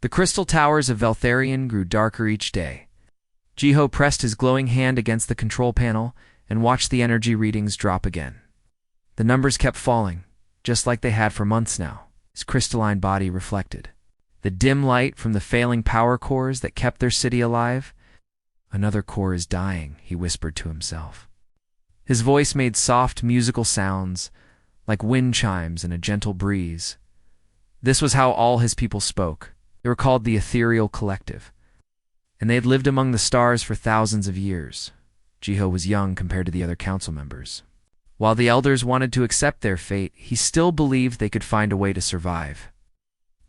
The crystal towers of Valtharion grew darker each day. Jiho pressed his glowing hand against the control panel and watched the energy readings drop again. The numbers kept falling, just like they had for months now. His crystalline body reflected the dim light from the failing power cores that kept their city alive. "Another core is dying," he whispered to himself. His voice made soft musical sounds, like wind chimes in a gentle breeze. This was how all his people spoke. They were called the Ethereal Collective, and they had lived among the stars for thousands of years. Jiho was young compared to the other council members. While the elders wanted to accept their fate, he still believed they could find a way to survive.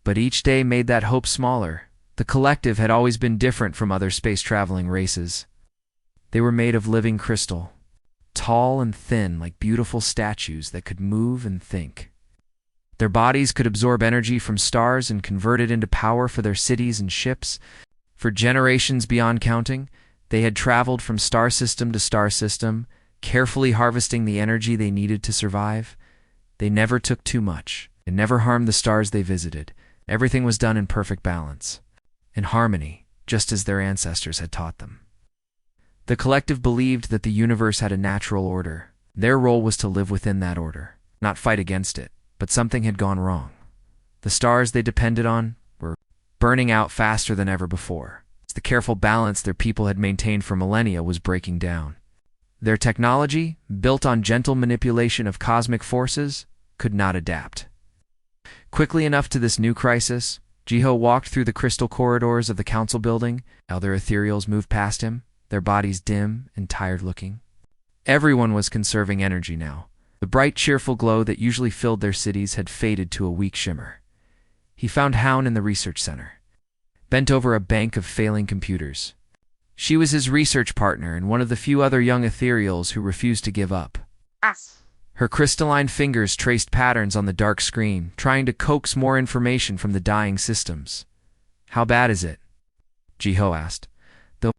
But each day made that hope smaller. The collective had always been different from other space-traveling races. They were made of living crystal, tall and thin like beautiful statues that could move and think. Their bodies could absorb energy from stars and convert it into power for their cities and ships. For generations beyond counting, they had traveled from star system to star system, carefully harvesting the energy they needed to survive. They never took too much, and never harmed the stars they visited. Everything was done in perfect balance, in harmony, just as their ancestors had taught them. The collective believed that the universe had a natural order. Their role was to live within that order, not fight against it. But something had gone wrong. The stars they depended on were burning out faster than ever before. The careful balance their people had maintained for millennia was breaking down. Their technology, built on gentle manipulation of cosmic forces, could not adapt. Quickly enough to this new crisis, Jiho walked through the crystal corridors of the council building. Other ethereals moved past him, their bodies dim and tired-looking. Everyone was conserving energy now. The bright, cheerful glow that usually filled their cities had faded to a weak shimmer. He found Hound in the research center, bent over a bank of failing computers. She was his research partner and one of the few other young ethereals who refused to give up. Her crystalline fingers traced patterns on the dark screen, trying to coax more information from the dying systems. "How bad is it?" Jiho asked, though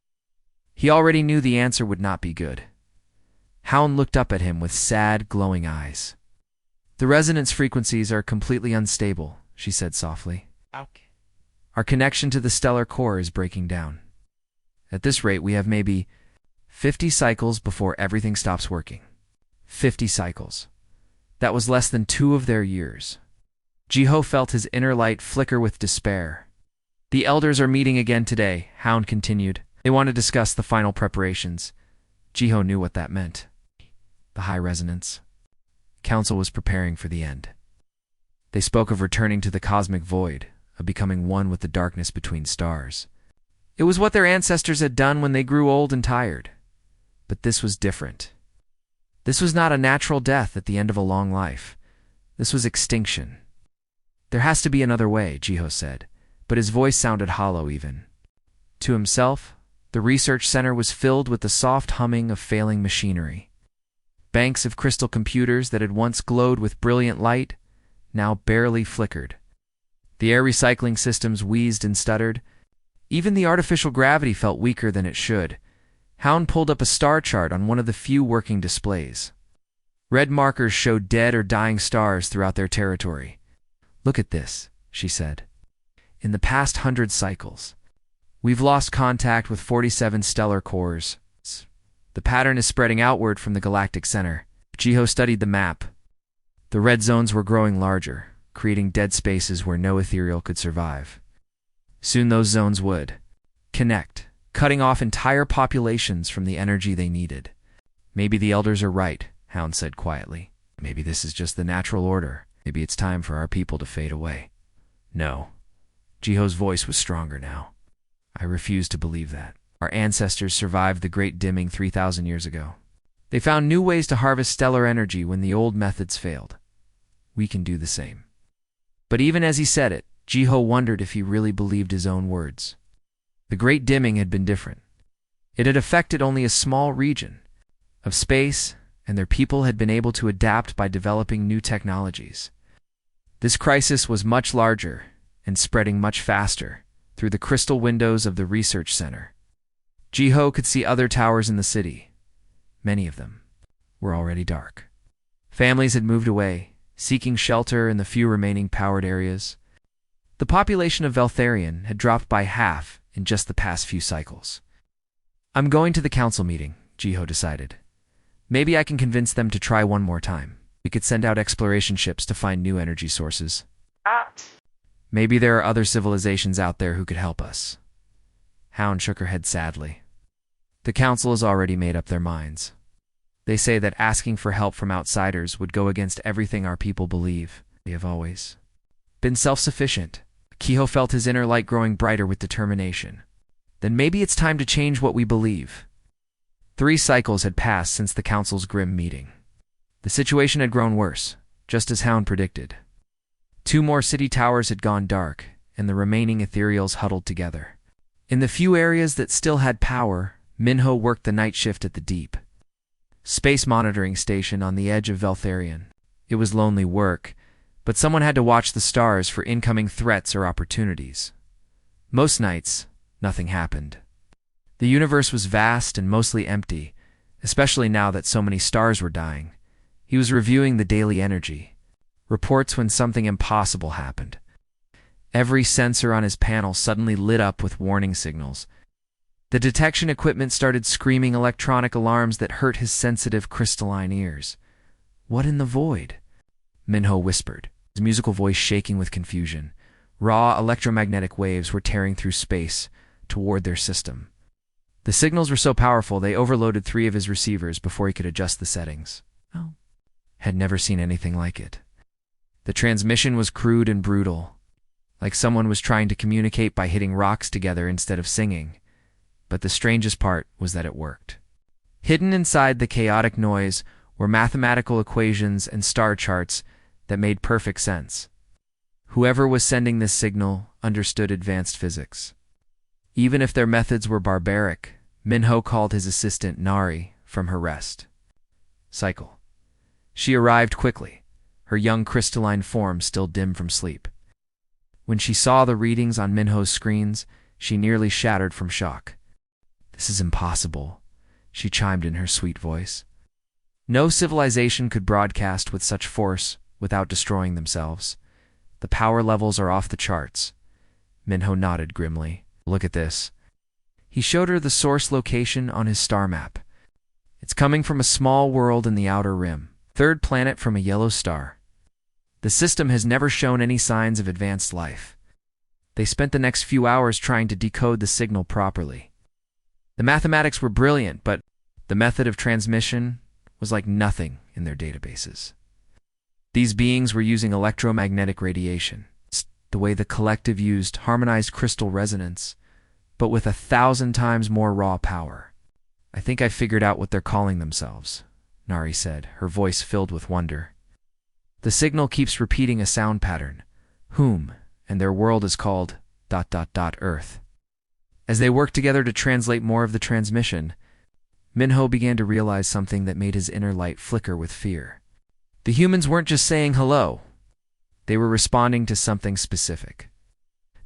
he already knew the answer would not be good. Hound looked up at him with sad, glowing eyes. "The resonance frequencies are completely unstable," she said softly. Okay. "Our connection to the stellar core is breaking down. At this rate, we have maybe 50 cycles before everything stops working." 50 cycles. That was less than 2 of their years. Jiho felt his inner light flicker with despair. "The elders are meeting again today," Hound continued. "They want to discuss the final preparations." Jiho knew what that meant. The high resonance. Council was preparing for the end. They spoke of returning to the cosmic void, of becoming one with the darkness between stars. It was what their ancestors had done when they grew old and tired. But this was different. This was not a natural death at the end of a long life. This was extinction. "There has to be another way," Jiho said, but his voice sounded hollow even. To himself, the research center was filled with the soft humming of failing machinery. Banks of crystal computers that had once glowed with brilliant light now barely flickered. The air recycling systems wheezed and stuttered. Even the artificial gravity felt weaker than it should. Hound pulled up a star chart on one of the few working displays. Red markers showed dead or dying stars throughout their territory. "Look at this," she said. "In the past 100 cycles, we've lost contact with 47 stellar cores. The pattern is spreading outward from the galactic center." Jiho studied the map. The red zones were growing larger, creating dead spaces where no ethereal could survive. Soon those zones would connect, cutting off entire populations from the energy they needed. "Maybe the elders are right," Hound said quietly. "Maybe this is just the natural order. Maybe it's time for our people to fade away." "No." Jiho's voice was stronger now. "I refuse to believe that. Our ancestors survived the Great Dimming 3,000 years ago. They found new ways to harvest stellar energy when the old methods failed. We can do the same." But even as he said it, Jiho wondered if he really believed his own words. The Great Dimming had been different. It had affected only a small region of space, and their people had been able to adapt by developing new technologies. This crisis was much larger and spreading much faster through the crystal windows of the research center. Jiho could see other towers in the city. Many of them were already dark. Families had moved away, seeking shelter in the few remaining powered areas. The population of Veltharion had dropped by half in just the past few cycles. I'm going to the council meeting, Jiho decided. Maybe I can convince them to try one more time. We could send out exploration ships to find new energy sources. Maybe there are other civilizations out there who could help us. Hound shook her head sadly. The council has already made up their minds. They say that asking for help from outsiders would go against everything our people believe. They have always been self-sufficient. Kiho felt his inner light growing brighter with determination. Then maybe it's time to change what we believe. 3 cycles had passed since the council's grim meeting. The situation had grown worse, just as Hound predicted. 2 more city towers had gone dark, and the remaining ethereals huddled together. In the few areas that still had power, Minho worked the night shift at the deep space monitoring station on the edge of Veltharion. It was lonely work, but someone had to watch the stars for incoming threats or opportunities. Most nights, nothing happened. The universe was vast and mostly empty, especially now that so many stars were dying. He was reviewing the daily energy, reports when something impossible happened. Every sensor on his panel suddenly lit up with warning signals. The detection equipment started screaming electronic alarms that hurt his sensitive crystalline ears. What in the void? Minho whispered, his musical voice shaking with confusion. Raw electromagnetic waves were tearing through space toward their system. The signals were so powerful they overloaded 3 of his receivers before he could adjust the settings. Had never seen anything like it. The transmission was crude and brutal, like someone was trying to communicate by hitting rocks together instead of singing. But the strangest part was that it worked. Hidden inside the chaotic noise were mathematical equations and star charts that made perfect sense. Whoever was sending this signal understood advanced physics. Even if their methods were barbaric, Minho called his assistant Nari from her rest cycle. She arrived quickly, her young crystalline form still dim from sleep. When she saw the readings on Minho's screens, she nearly shattered from shock. "This is impossible," she chimed in her sweet voice. No civilization could broadcast with such force without destroying themselves. The power levels are off the charts. Minho nodded grimly. "Look at this." He showed her the source location on his star map. It's coming from a small world in the outer rim, 3rd planet from a yellow star. The system has never shown any signs of advanced life. They spent the next few hours trying to decode the signal properly. The mathematics were brilliant, but the method of transmission was like nothing in their databases. These beings were using electromagnetic radiation, the way the collective used harmonized crystal resonance, but with 1,000 times more raw power. "I think I figured out what they're calling themselves," Nari said, her voice filled with wonder. "The signal keeps repeating a sound pattern, whom, and their world is called ... Earth." As they worked together to translate more of the transmission, Minho began to realize something that made his inner light flicker with fear. The humans weren't just saying hello. They were responding to something specific.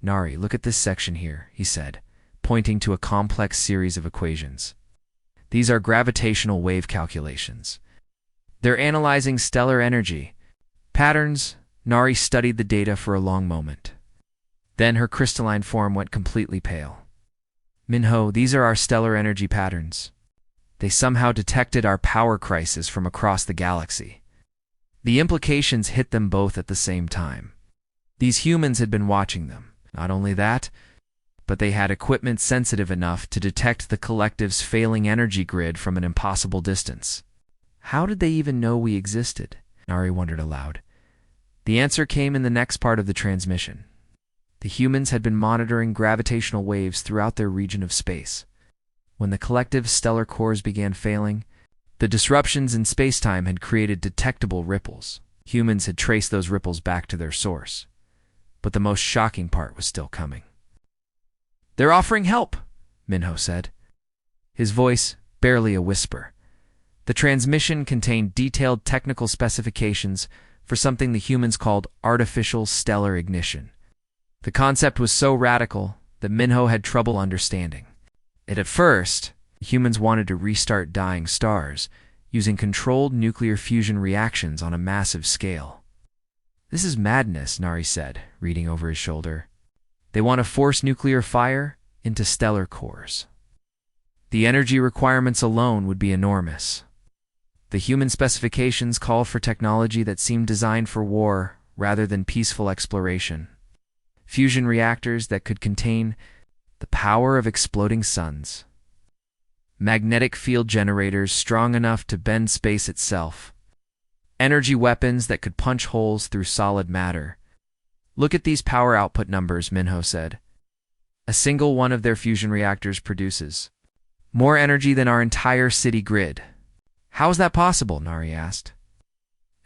"Nari, look at this section here," he said, pointing to a complex series of equations. "These are gravitational wave calculations. They're analyzing stellar energy patterns." Nari studied the data for a long moment. Then her crystalline form went completely pale. "Minho, these are our stellar energy patterns. They somehow detected our power crisis from across the galaxy." The implications hit them both at the same time. These humans had been watching them. Not only that, but they had equipment sensitive enough to detect the collective's failing energy grid from an impossible distance. How did they even know we existed? Nari wondered aloud. The answer came in the next part of the transmission. The humans had been monitoring gravitational waves throughout their region of space. When the collective's stellar cores began failing, the disruptions in space-time had created detectable ripples. Humans had traced those ripples back to their source. But the most shocking part was still coming. "They're offering help," Minho said, his voice barely a whisper. The transmission contained detailed technical specifications for something the humans called artificial stellar ignition. The concept was so radical that Minho had trouble understanding it at first. Humans wanted to restart dying stars using controlled nuclear fusion reactions on a massive scale. This is madness, Nari said, reading over his shoulder. They want to force nuclear fire into stellar cores. The energy requirements alone would be enormous. The human specifications call for technology that seemed designed for war rather than peaceful exploration. Fusion reactors that could contain the power of exploding suns. Magnetic field generators strong enough to bend space itself. Energy weapons that could punch holes through solid matter. Look at these power output numbers, Minho said. A single one of their fusion reactors produces more energy than our entire city grid. How is that possible? Nari asked.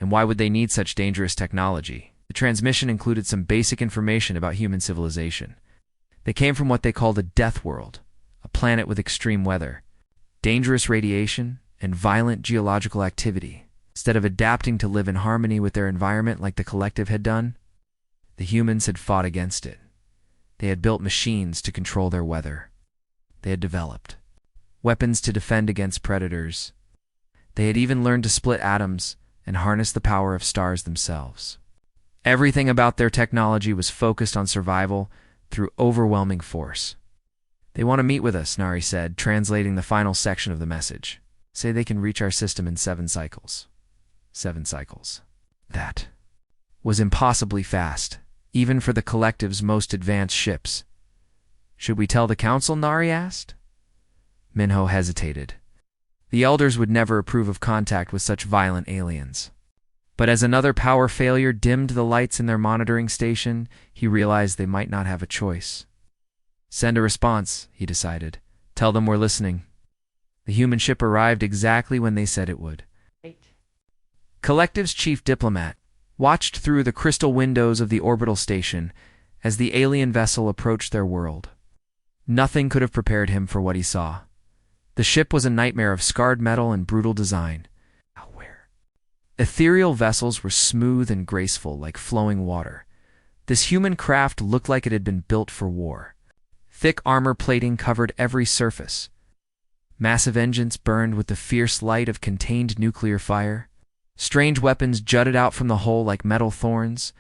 And why would they need such dangerous technology? The transmission included some basic information about human civilization. They came from what they called a death world, a planet with extreme weather, dangerous radiation, and violent geological activity. Instead of adapting to live in harmony with their environment like the collective had done, the humans had fought against it. They had built machines to control their weather. They had developed weapons to defend against predators. They had even learned to split atoms and harness the power of stars themselves. Everything about their technology was focused on survival through overwhelming force. They want to meet with us, Nari said, translating the final section of the message. Say they can reach our system in 7 cycles. 7 cycles. That was impossibly fast, even for the collective's most advanced ships. Should we tell the council? Nari asked. Minho hesitated. The elders would never approve of contact with such violent aliens. But as another power failure dimmed the lights in their monitoring station, he realized they might not have a choice. Send a response, he decided. Tell them we're listening. The human ship arrived exactly when they said it would. Collective's chief diplomat watched through the crystal windows of the orbital station as the alien vessel approached their world. Nothing could have prepared him for what he saw. The ship was a nightmare of scarred metal and brutal design. Ethereal vessels were smooth and graceful like flowing water. This human craft looked like it had been built for war. Thick armor plating covered every surface. Massive engines burned with the fierce light of contained nuclear fire. Strange weapons jutted out from the hull like metal thorns.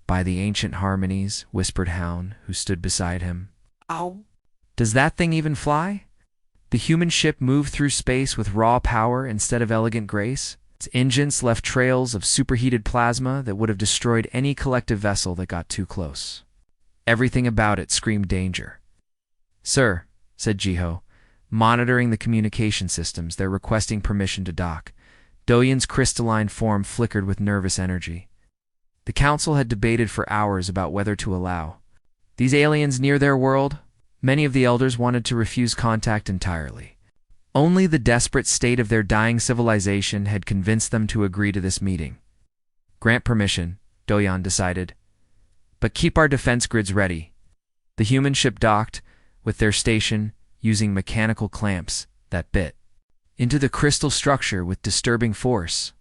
By the ancient harmonies, whispered Hound, who stood beside him. Ow! Does that thing even fly? The human ship moved through space with raw power instead of elegant grace. Its engines left trails of superheated plasma that would have destroyed any collective vessel that got too close. Everything about it screamed danger. Sir, said Jiho, monitoring the communication systems, they're requesting permission to dock. Doyen's crystalline form flickered with nervous energy. The council had debated for hours about whether to allow these aliens near their world. Many of the elders wanted to refuse contact entirely. Only the desperate state of their dying civilization had convinced them to agree to this meeting. Grant permission, Doyan decided. But keep our defense grids ready. The human ship docked, with their station using mechanical clamps that bit into the crystal structure with disturbing force.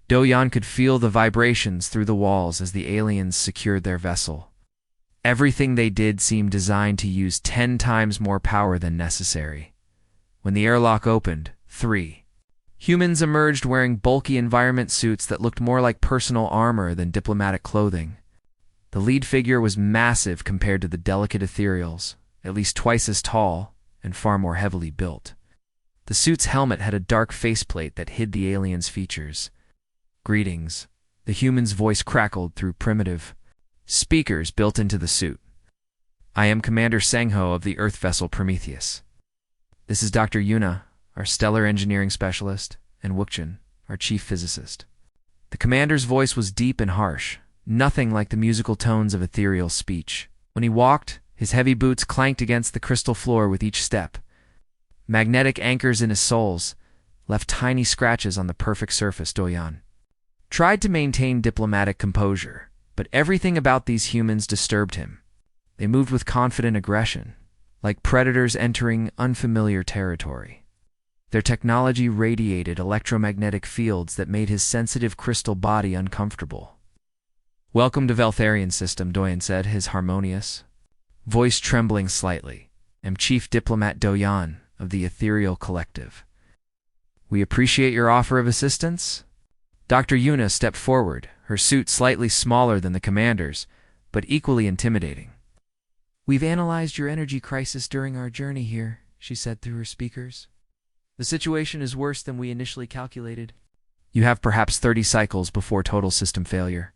Doyan could feel the vibrations through the walls as the aliens secured their vessel. Everything they did seemed designed to use 10 times more power than necessary. When the airlock opened, 3 humans emerged wearing bulky environment suits that looked more like personal armor than diplomatic clothing. The lead figure was massive compared to the delicate ethereals, at least twice as tall and far more heavily built. The suit's helmet had a dark faceplate that hid the alien's features. Greetings. The human's voice crackled through primitive speakers built into the suit. I am Commander Sengho of the Earth vessel Prometheus. This is Dr. Yuna, our stellar engineering specialist, and Wookchin, our chief physicist. The commander's voice was deep and harsh, nothing like the musical tones of ethereal speech. When he walked, his heavy boots clanked against the crystal floor with each step. Magnetic anchors in his soles left tiny scratches on the perfect surface. Doyan tried to maintain diplomatic composure, but everything about these humans disturbed him. They moved with confident aggression, like predators entering unfamiliar territory. Their technology radiated electromagnetic fields that made his sensitive crystal body uncomfortable. Welcome to Veltharian system, Doyan said, his harmonious voice trembling slightly. Am Chief Diplomat Doyan of the Ethereal Collective. We appreciate your offer of assistance. Dr. Yuna stepped forward, her suit slightly smaller than the commander's, but equally intimidating. "We've analyzed your energy crisis during our journey here," she said through her speakers. "The situation is worse than we initially calculated. You have perhaps 30 cycles before total system failure."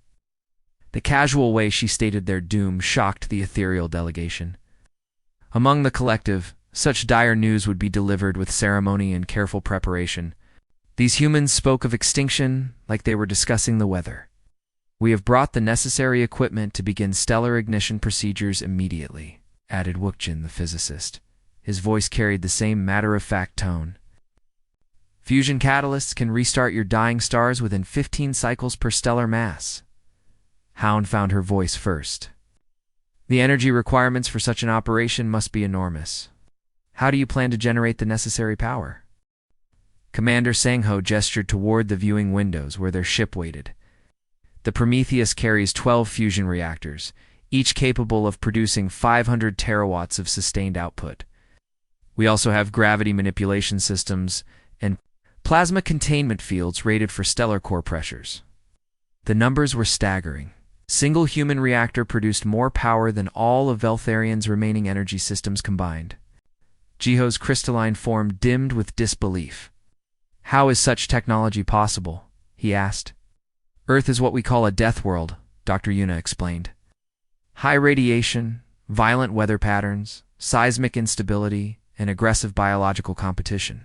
The casual way she stated their doom shocked the ethereal delegation. Among the collective, such dire news would be delivered with ceremony and careful preparation. These humans spoke of extinction like they were discussing the weather. "We have brought the necessary equipment to begin stellar ignition procedures immediately," added Wookjin, the physicist. His voice carried the same matter-of-fact tone. "Fusion catalysts can restart your dying stars within 15 cycles per stellar mass." Hound found her voice first. "The energy requirements for such an operation must be enormous. How do you plan to generate the necessary power?" Commander Sangho gestured toward the viewing windows where their ship waited. "The Prometheus carries 12 fusion reactors, each capable of producing 500 terawatts of sustained output. We also have gravity manipulation systems and plasma containment fields rated for stellar core pressures." The numbers were staggering. Single human reactor produced more power than all of Veltharian's remaining energy systems combined. Jiho's crystalline form dimmed with disbelief. "How is such technology possible?" he asked. "Earth is what we call a death world," Dr. Yuna explained. "High radiation, violent weather patterns, seismic instability, and aggressive biological competition.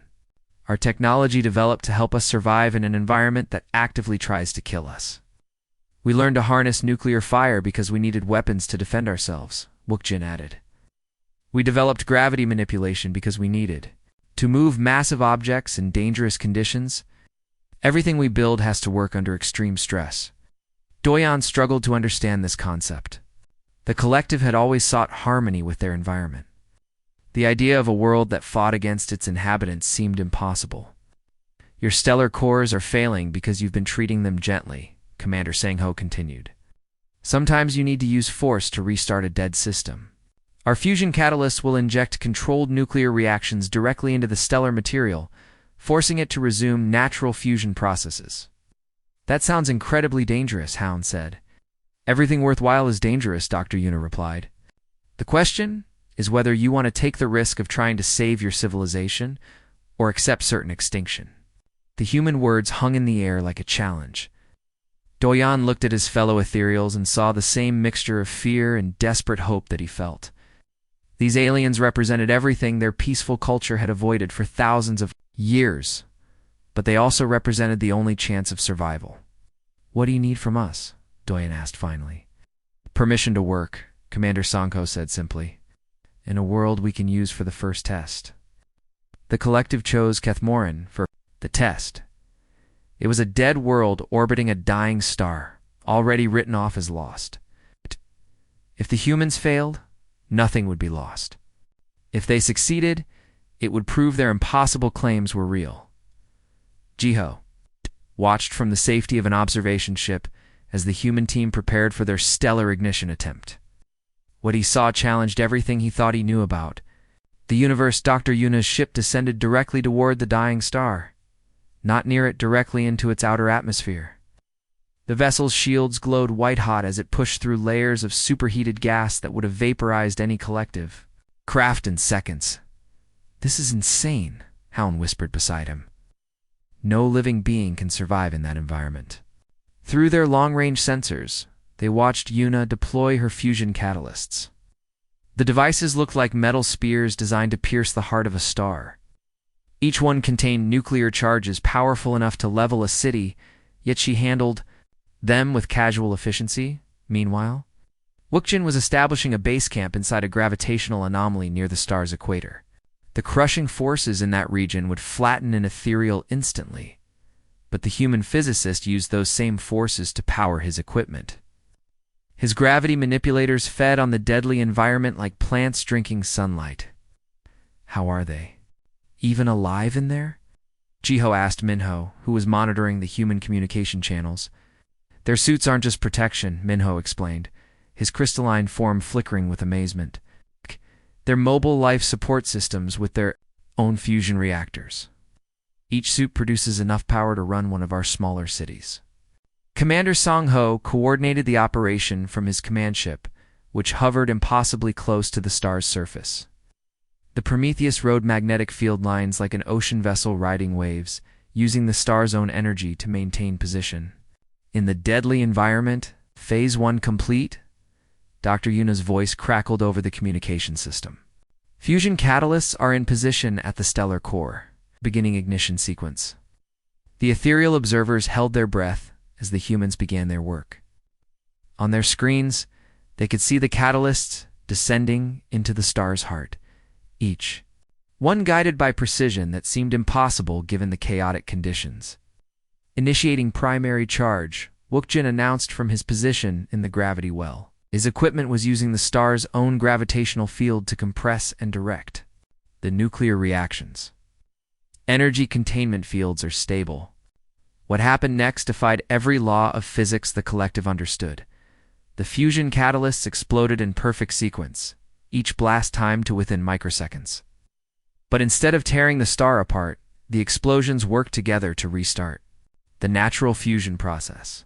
Our technology developed to help us survive in an environment that actively tries to kill us. We learned to harness nuclear fire because we needed weapons to defend ourselves," Wookjin added. "We developed gravity manipulation because we needed to move massive objects in dangerous conditions. Everything we build has to work under extreme stress." Doyan struggled to understand this concept. The collective had always sought harmony with their environment. The idea of a world that fought against its inhabitants seemed impossible. "Your stellar cores are failing because you've been treating them gently," Commander Sangho continued. "Sometimes you need to use force to restart a dead system. Our fusion catalysts will inject controlled nuclear reactions directly into the stellar material, forcing it to resume natural fusion processes." "That sounds incredibly dangerous," Hound said. "Everything worthwhile is dangerous," Dr. Yuna replied. "The question is whether you want to take the risk of trying to save your civilization or accept certain extinction." The human words hung in the air like a challenge. Doyan looked at his fellow ethereals and saw the same mixture of fear and desperate hope that he felt. These aliens represented everything their peaceful culture had avoided for thousands of years, but they also represented the only chance of survival. "What do you need from us?" Doyan asked finally. "Permission to work," Commander Sangho said simply. "In a world we can use for the first test." The collective chose Kethmorin for the test. It was a dead world orbiting a dying star, already written off as lost. If the humans failed, nothing would be lost. If they succeeded, it would prove their impossible claims were real. Jiho watched from the safety of an observation ship as the human team prepared for their stellar ignition attempt. What he saw challenged everything he thought he knew about. The universe Dr. Yuna's ship descended directly toward the dying star, not near it, directly into its outer atmosphere. The vessel's shields glowed white-hot as it pushed through layers of superheated gas that would have vaporized any collective craft in seconds. "This is insane," Hound whispered beside him. "No living being can survive in that environment." Through their long-range sensors, they watched Yuna deploy her fusion catalysts. The devices looked like metal spears designed to pierce the heart of a star. Each one contained nuclear charges powerful enough to level a city, yet she handled them with casual efficiency. Meanwhile, Wookjin was establishing a base camp inside a gravitational anomaly near the star's equator. The crushing forces in that region would flatten an ethereal instantly, but the human physicist used those same forces to power his equipment. His gravity manipulators fed on the deadly environment like plants drinking sunlight. "How are they? Even alive in there?" Jiho asked Minho, who was monitoring the human communication channels. "Their suits aren't just protection," Minho explained, his crystalline form flickering with amazement. "They're mobile life support systems with their own fusion reactors. Each suit produces enough power to run one of our smaller cities." Commander Song-ho coordinated the operation from his command ship, which hovered impossibly close to the star's surface. The Prometheus rode magnetic field lines like an ocean vessel riding waves, using the star's own energy to maintain position. In the deadly environment, Phase 1 complete, Dr. Yuna's voice crackled over the communication system. Fusion catalysts are in position at the stellar core, beginning ignition sequence. The ethereal observers held their breath as the humans began their work. On their screens, they could see the catalysts descending into the star's heart, each one guided by precision that seemed impossible given the chaotic conditions. Initiating primary charge, Wookjin announced from his position in the gravity well. His equipment was using the star's own gravitational field to compress and direct the nuclear reactions. Energy containment fields are stable. What happened next defied every law of physics the collective understood. The fusion catalysts exploded in perfect sequence, each blast timed to within microseconds. But instead of tearing the star apart, the explosions worked together to restart the natural fusion process.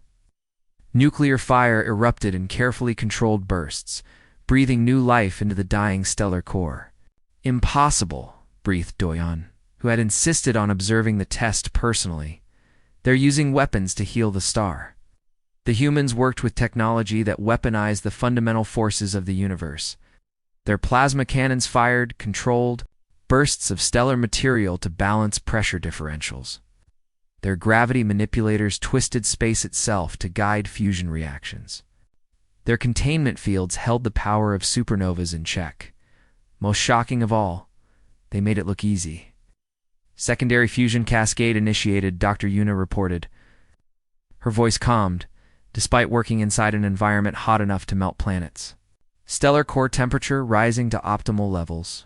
Nuclear fire erupted in carefully controlled bursts, breathing new life into the dying stellar core. Impossible, breathed Doyon, who had insisted on observing the test personally. They're using weapons to heal the star. The humans worked with technology that weaponized the fundamental forces of the universe. Their plasma cannons fired, controlled, bursts of stellar material to balance pressure differentials. Their gravity manipulators twisted space itself to guide fusion reactions. Their containment fields held the power of supernovas in check. Most shocking of all, they made it look easy. Secondary fusion cascade initiated, Dr. Yuna reported. Her voice calmed, despite working inside an environment hot enough to melt planets. Stellar core temperature rising to optimal levels.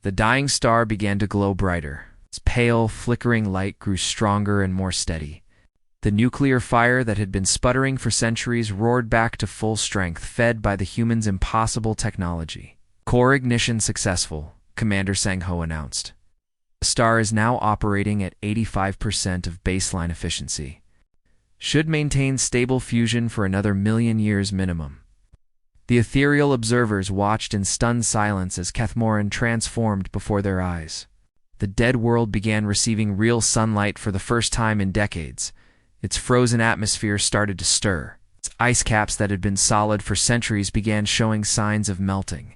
The dying star began to glow brighter. Its pale, flickering light grew stronger and more steady. The nuclear fire that had been sputtering for centuries roared back to full strength, fed by the humans' impossible technology. Core ignition successful, Commander Sang-ho announced. The star is now operating at 85% of baseline efficiency. Should maintain stable fusion for another 1,000,000 years minimum. The ethereal observers watched in stunned silence as Kethmoran transformed before their eyes. The dead world began receiving real sunlight for the first time in decades. Its frozen atmosphere started to stir. Its ice caps that had been solid for centuries began showing signs of melting.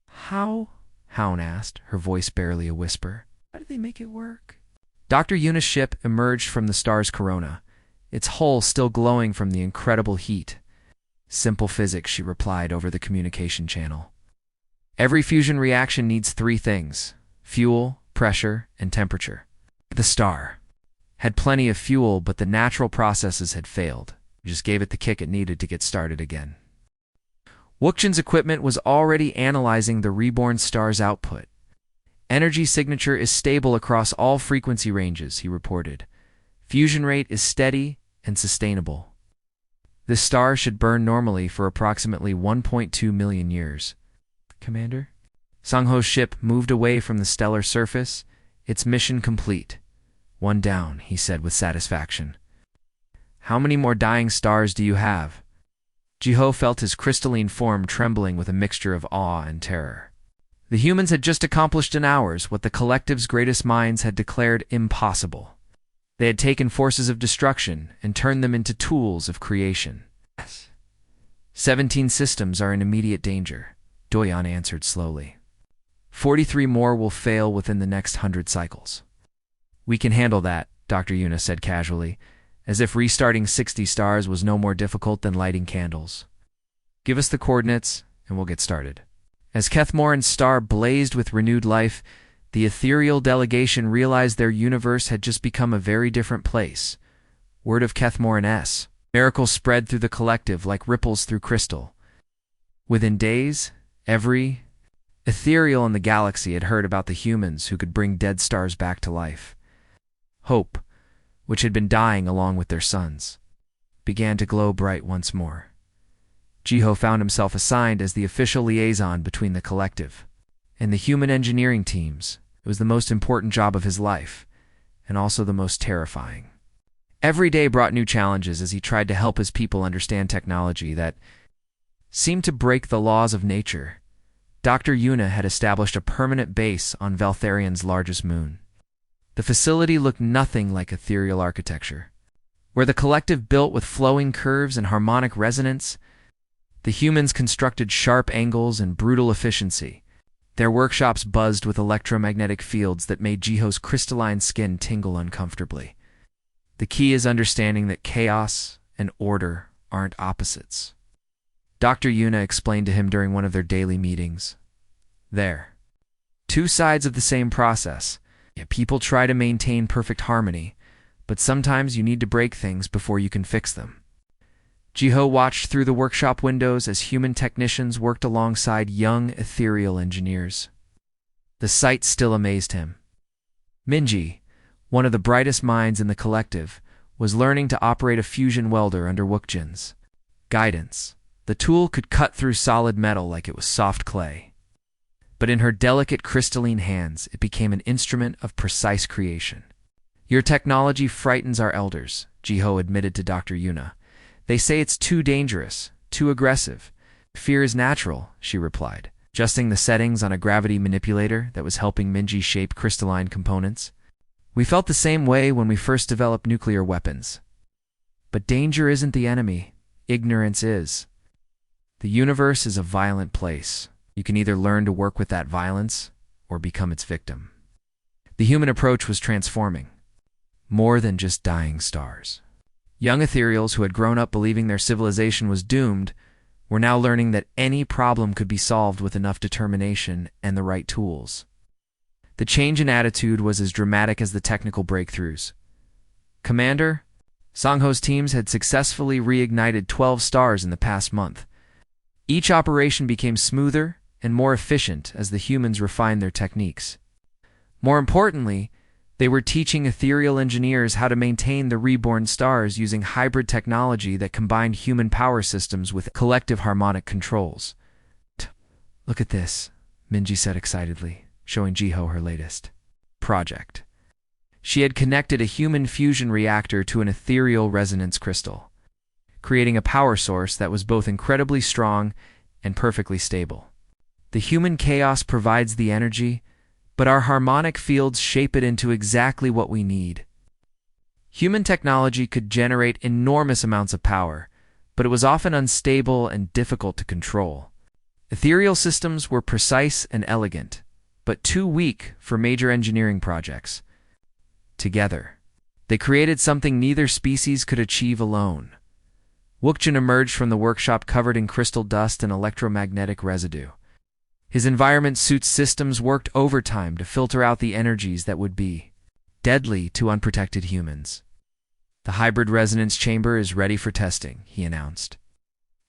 How? Houn asked, her voice barely a whisper. How did they make it work? Dr. Yuna's ship emerged from the star's corona, its hull still glowing from the incredible heat. Simple physics, she replied over the communication channel. Every fusion reaction needs 3 things: fuel, pressure, and temperature. The star had plenty of fuel, but the natural processes had failed. Just gave it the kick it needed to get started again. Wookjin's equipment was already analyzing the reborn star's output. Energy signature is stable across all frequency ranges, he reported. Fusion rate is steady and sustainable. This star should burn normally for approximately 1.2 million years. Commander? Sang-ho's ship moved away from the stellar surface, its mission complete. 1 down, he said with satisfaction. How many more dying stars do you have? Ji-ho felt his crystalline form trembling with a mixture of awe and terror. The humans had just accomplished in hours what the collective's greatest minds had declared impossible. They had taken forces of destruction and turned them into tools of creation. 17 systems are in immediate danger, Doyon answered slowly. 43 more will fail within the next 100 cycles. We can handle that, Dr. Yuna said casually, as if restarting 60 stars was no more difficult than lighting candles. Give us the coordinates, and we'll get started. As Kethmoran's star blazed with renewed life, the ethereal delegation realized their universe had just become a very different place. Word of Kethmoran-S. Miracles spread through the collective like ripples through crystal. Within days, every ethereal in the galaxy had heard about the humans who could bring dead stars back to life. Hope, which had been dying along with their suns, began to glow bright once more. Ji-ho found himself assigned as the official liaison between the collective and the human engineering teams. It was the most important job of his life, and also the most terrifying. Every day brought new challenges as he tried to help his people understand technology that seemed to break the laws of nature. Dr. Yuna had established a permanent base on Valtharian's largest moon. The facility looked nothing like ethereal architecture. Where the collective built with flowing curves and harmonic resonance, the humans constructed sharp angles and brutal efficiency. Their workshops buzzed with electromagnetic fields that made Jiho's crystalline skin tingle uncomfortably. The key is understanding that chaos and order aren't opposites. Dr. Yuna explained to him during one of their daily meetings. There. Two sides of the same process. People try to maintain perfect harmony, but sometimes you need to break things before you can fix them. Jiho watched through the workshop windows as human technicians worked alongside young ethereal engineers. The sight still amazed him. Minji, one of the brightest minds in the collective, was learning to operate a fusion welder under Wookjin's guidance. The tool could cut through solid metal like it was soft clay. But in her delicate crystalline hands, it became an instrument of precise creation. Your technology frightens our elders, Jiho admitted to Dr. Yuna. They say it's too dangerous, too aggressive. Fear is natural, she replied, adjusting the settings on a gravity manipulator that was helping Minji shape crystalline components. We felt the same way when we first developed nuclear weapons. But danger isn't the enemy, ignorance is. The universe is a violent place. You can either learn to work with that violence or become its victim. The human approach was transforming. More than just dying stars. Young ethereals who had grown up believing their civilization was doomed were now learning that any problem could be solved with enough determination and the right tools. The change in attitude was as dramatic as the technical breakthroughs. Commander, Sangho's teams had successfully reignited 12 stars in the past month. Each operation became smoother and more efficient as the humans refined their techniques. More importantly, they were teaching ethereal engineers how to maintain the reborn stars using hybrid technology that combined human power systems with collective harmonic controls. Look at this, Minji said excitedly, showing Jiho her latest project. She had connected a human fusion reactor to an ethereal resonance crystal, creating a power source that was both incredibly strong and perfectly stable. The human chaos provides the energy, but our harmonic fields shape it into exactly what we need. Human technology could generate enormous amounts of power, but it was often unstable and difficult to control. Ethereal systems were precise and elegant, but too weak for major engineering projects. Together, they created something neither species could achieve alone. Wookjin emerged from the workshop covered in crystal dust and electromagnetic residue. His environment suit's systems worked overtime to filter out the energies that would be deadly to unprotected humans. The hybrid resonance chamber is ready for testing, he announced.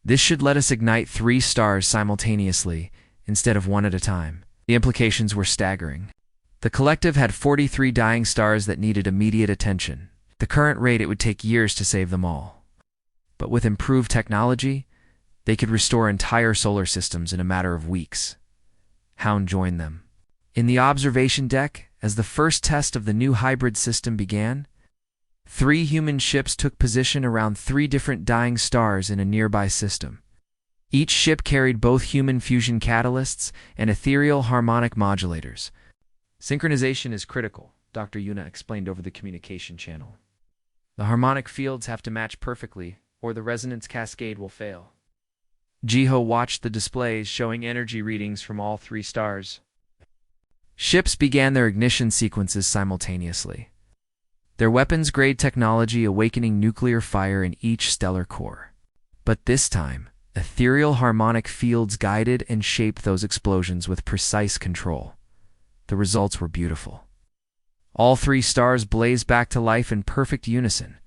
This should let us ignite 3 stars simultaneously instead of one at a time. The implications were staggering. The collective had 43 dying stars that needed immediate attention. At the current rate, it would take years to save them all. But with improved technology, they could restore entire solar systems in a matter of weeks. Hound joined them. In the observation deck, as the first test of the new hybrid system began, 3 human ships took position around 3 different dying stars in a nearby system. Each ship carried both human fusion catalysts and ethereal harmonic modulators. Synchronization is critical, Dr. Yuna explained over the communication channel. The harmonic fields have to match perfectly, or the resonance cascade will fail. Jiho watched the displays showing energy readings from all 3 stars. Ships began their ignition sequences simultaneously, their weapons-grade technology awakening nuclear fire in each stellar core. But this time, ethereal harmonic fields guided and shaped those explosions with precise control. The results were beautiful. All 3 stars blazed back to life in perfect unison,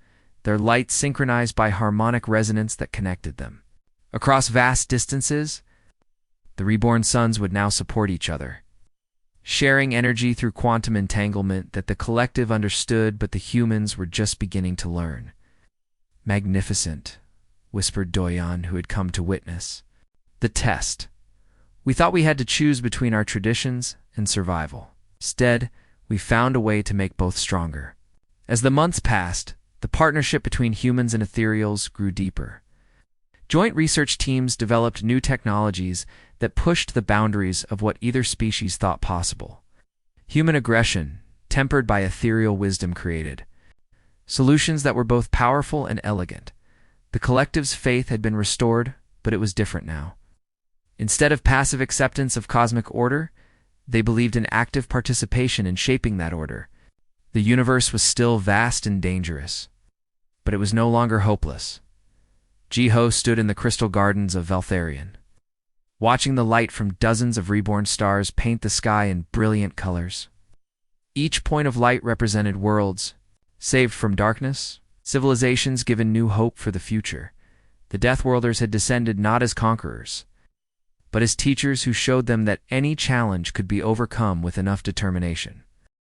their light synchronized by harmonic resonance that connected them. Across vast distances, the reborn suns would now support each other, sharing energy through quantum entanglement that the collective understood but the humans were just beginning to learn. Magnificent, whispered Doyan, who had come to witness the test. We thought we had to choose between our traditions and survival. Instead, we found a way to make both stronger. As the months passed, The partnership between humans and ethereals grew deeper. Joint research teams developed new technologies that pushed the boundaries of what either species thought possible. Human aggression, tempered by ethereal wisdom, created solutions that were both powerful and elegant. The collective's faith had been restored, but it was different now. Instead of passive acceptance of cosmic order, they believed in active participation in shaping that order. The universe was still vast and dangerous, but it was no longer hopeless. Jiho stood in the crystal gardens of Valtharion, watching the light from dozens of reborn stars paint the sky in brilliant colors. Each point of light represented worlds, saved from darkness, civilizations given new hope for the future. The Deathworlders had descended not as conquerors, but as teachers who showed them that any challenge could be overcome with enough determination.